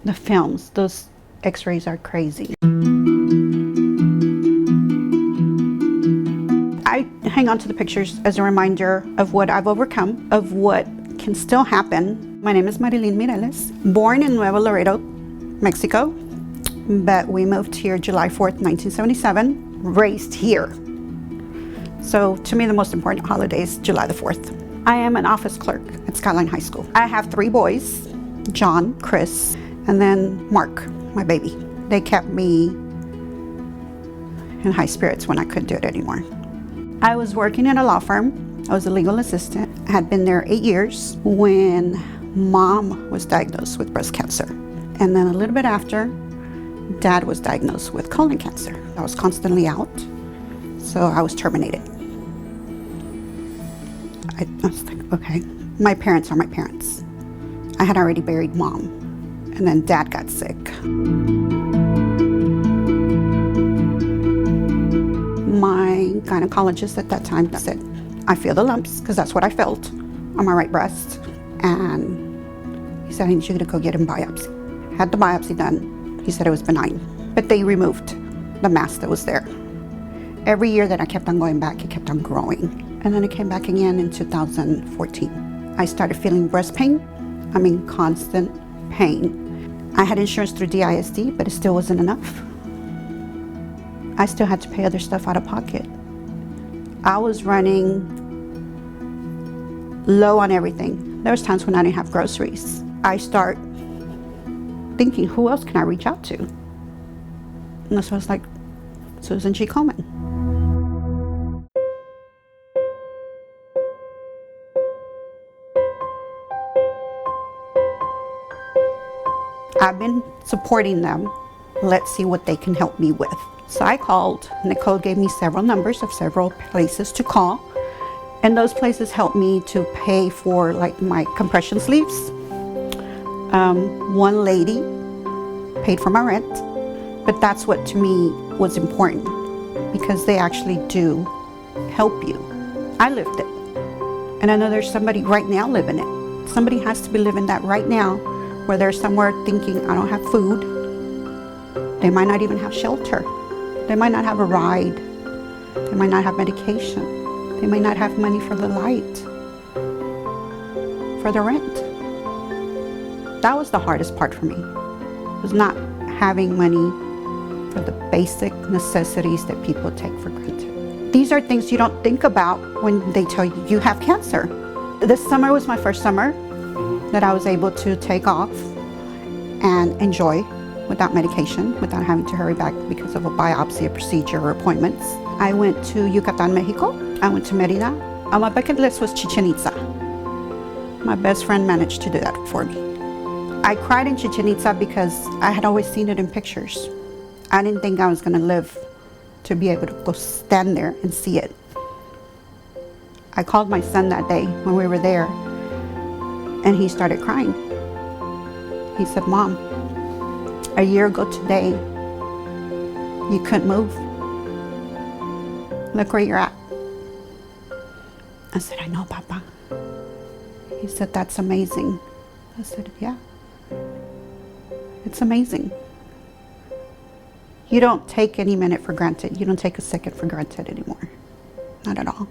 The films, those x-rays are crazy. I hang on to the pictures as a reminder of what I've overcome, of what can still happen. My name is Marilyn Mireles, born in Nuevo Laredo, Mexico, but we moved here July 4th, 1977, raised here. So to me, the most important holiday is July the 4th. I am an office clerk at Skyline High School. I have 3 boys, John, Chris, and then Mark, my baby. They kept me in high spirits when I couldn't do it anymore. I was working at a law firm. I was a legal assistant. I had been there 8 years when Mom was diagnosed with breast cancer. And then a little bit after, Dad was diagnosed with colon cancer. I was constantly out, so I was terminated. I was like, okay, my parents are my parents. I had already buried Mom, and then Dad got sick. My gynecologist at that time said, I feel the lumps, because that's what I felt on my right breast. And he said, I need you to go get a biopsy. Had the biopsy done. He said it was benign, but they removed the mass that was there. Every year that I kept on going back, it kept on growing. And then it came back again in 2014. I started feeling breast pain. I'm in constant pain. I had insurance through DISD, but it still wasn't enough. I still had to pay other stuff out of pocket. I was running low on everything. There was times when I didn't have groceries. I start thinking, who else can I reach out to? And so I was like, Susan G. Komen. I've been supporting them. Let's see what they can help me with. So I called. Nicole gave me several numbers of several places to call. And those places helped me to pay for like my compression sleeves. One lady paid for my rent, but that's what to me was important, because they actually do help you. I lived it, and I know there's somebody right now living it. Somebody has to be living that right now, where they're somewhere thinking, I don't have food. They might not even have shelter. They might not have a ride. They might not have medication. They might not have money for the light, for the rent. That was the hardest part for me, was not having money for the basic necessities that people take for granted. These are things you don't think about when they tell you you have cancer. This summer was my first summer that I was able to take off and enjoy without medication, without having to hurry back because of a biopsy, a procedure, or appointments. I went to Yucatan, Mexico. I went to Merida. On my bucket list was Chichen Itza. My best friend managed to do that for me. I cried in Chichen Itza because I had always seen it in pictures. I didn't think I was going to live to be able to go stand there and see it. I called my son that day when we were there, and he started crying. He said, Mom, a year ago today, you couldn't move. Look where you're at. I said, I know, Papa. He said, that's amazing. I said, yeah. It's amazing. You don't take any minute for granted. You don't take a second for granted anymore. Not at all.